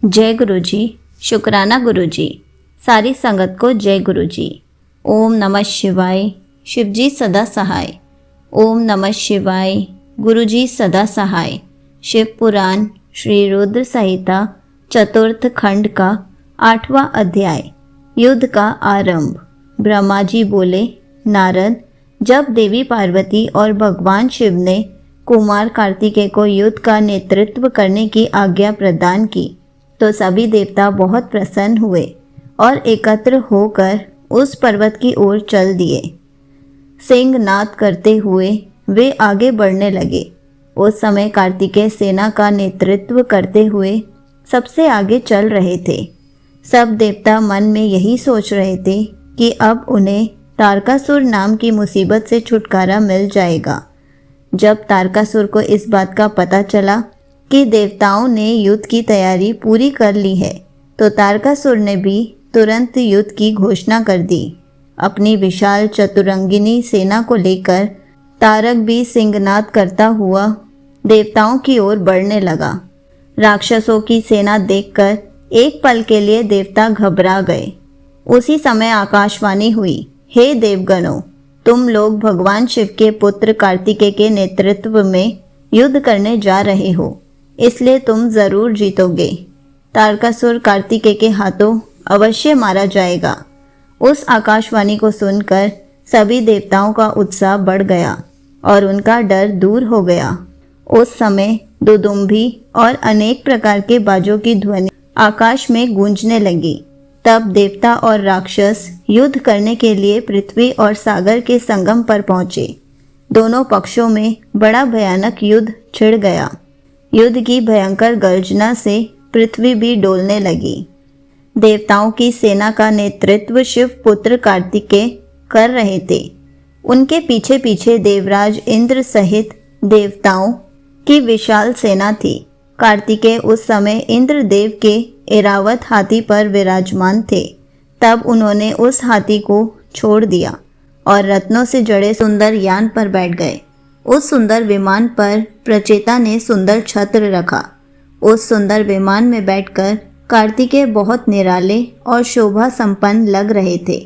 जय गुरु जी। शुक्राना गुरु जी। सारी संगत को जय गुरु जी। ओम नमः शिवाय। शिव जी सदा सहाय। ओम नमः शिवाय। गुरु जी सदा सहाय। शिव पुराण श्री रुद्र संहिता चतुर्थ खंड का 8वां अध्याय। युद्ध का आरंभ। ब्रह्मा जी बोले, नारद, जब देवी पार्वती और भगवान शिव ने कुमार कार्तिकेय को युद्ध का नेतृत्व करने की आज्ञा प्रदान की तो सभी देवता बहुत प्रसन्न हुए और एकत्र होकर उस पर्वत की ओर चल दिए। सिंह नाद करते हुए वे आगे बढ़ने लगे। उस समय कार्तिकेय सेना का नेतृत्व करते हुए सबसे आगे चल रहे थे। सब देवता मन में यही सोच रहे थे कि अब उन्हें तारकासुर नाम की मुसीबत से छुटकारा मिल जाएगा। जब तारकासुर को इस बात का पता चला कि देवताओं ने युद्ध की तैयारी पूरी कर ली है तो तारकासुर ने भी तुरंत युद्ध की घोषणा कर दी। अपनी विशाल चतुरंगिनी सेना को लेकर तारक भी सिंहनाद करता हुआ देवताओं की ओर बढ़ने लगा। राक्षसों की सेना देखकर एक पल के लिए देवता घबरा गए। उसी समय आकाशवाणी हुई, हे देवगणों, तुम लोग भगवान शिव के पुत्र कार्तिकेय के नेतृत्व में युद्ध करने जा रहे हो, इसलिए तुम जरूर जीतोगे। तारकासुर कार्तिकेय के हाथों अवश्य मारा जाएगा। उस आकाशवाणी को सुनकर सभी देवताओं का उत्साह बढ़ गया और उनका डर दूर हो गया। उस समय दुदुम्भी और अनेक प्रकार के बाजों की ध्वनि आकाश में गूंजने लगी। तब देवता और राक्षस युद्ध करने के लिए पृथ्वी और सागर के संगम पर पहुंचे। दोनों पक्षों में बड़ा भयानक युद्ध छिड़ गया। युद्ध की भयंकर गर्जना से पृथ्वी भी डोलने लगी। देवताओं की सेना का नेतृत्व शिव पुत्र कार्तिकेय कर रहे थे। उनके पीछे पीछे देवराज इंद्र सहित देवताओं की विशाल सेना थी। कार्तिकेय उस समय इंद्रदेव के ऐरावत हाथी पर विराजमान थे। तब उन्होंने उस हाथी को छोड़ दिया और रत्नों से जड़े सुंदर यान पर बैठ गए। उस सुंदर विमान पर प्रचेता ने सुंदर छत्र रखा। उस सुंदर विमान में बैठकर कार्तिकेय बहुत निराले और शोभा संपन्न लग रहे थे।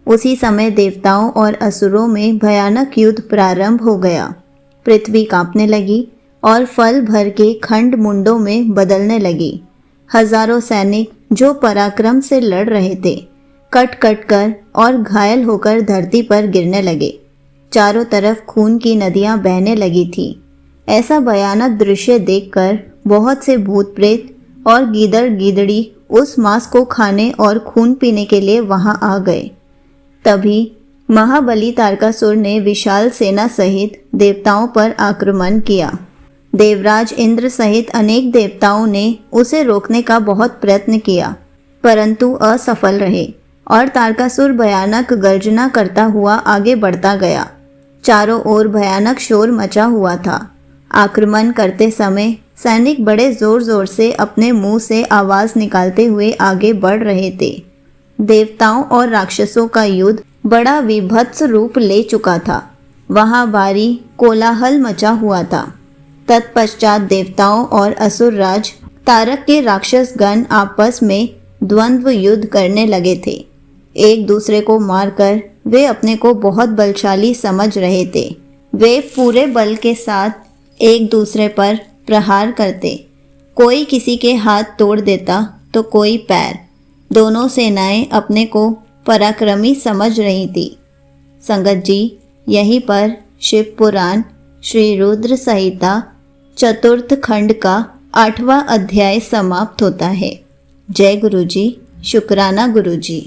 उसी समय देवताओं और असुरों में भयानक युद्ध प्रारंभ हो गया। पृथ्वी कांपने लगी और फल भर के खंड मुंडों में बदलने लगी। हजारों सैनिक जो पराक्रम से लड़ रहे थे कट कट कर और घायल होकर धरती पर गिरने लगे। चारों तरफ खून की नदियां बहने लगी थी। ऐसा भयानक दृश्य देखकर बहुत से भूत प्रेत और गीदड़ गीदड़ी उस मांस को खाने और खून पीने के लिए वहां आ गए। तभी महाबली तारकासुर ने विशाल सेना सहित देवताओं पर आक्रमण किया। देवराज इंद्र सहित अनेक देवताओं ने उसे रोकने का बहुत प्रयत्न किया, परंतु असफल रहे और तारकासुर भयानक गर्जना करता हुआ आगे बढ़ता गया। चारों ओर भयानक शोर मचा हुआ था। आक्रमण करते समय सैनिक बड़े जोर जोर से अपने मुंह से आवाज निकालते हुए आगे बढ़ रहे थे। देवताओं और राक्षसों का युद्ध बड़ा विभत्स रूप ले चुका था। वहां भारी कोलाहल मचा हुआ था। तत्पश्चात देवताओं और असुर राज तारक के राक्षस गण आपस में द्वंद्व युद्ध करने लगे थे। एक दूसरे को मारकर वे अपने को बहुत बलशाली समझ रहे थे। वे पूरे बल के साथ एक दूसरे पर प्रहार करते। कोई किसी के हाथ तोड़ देता तो कोई पैर। दोनों सेनाएं अपने को पराक्रमी समझ रही थी। संगत जी, यहीं पर शिव पुराण श्री रुद्र संहिता चतुर्थ खंड का 8वां अध्याय समाप्त होता है। जय गुरु जी। शुक्राना गुरु जी।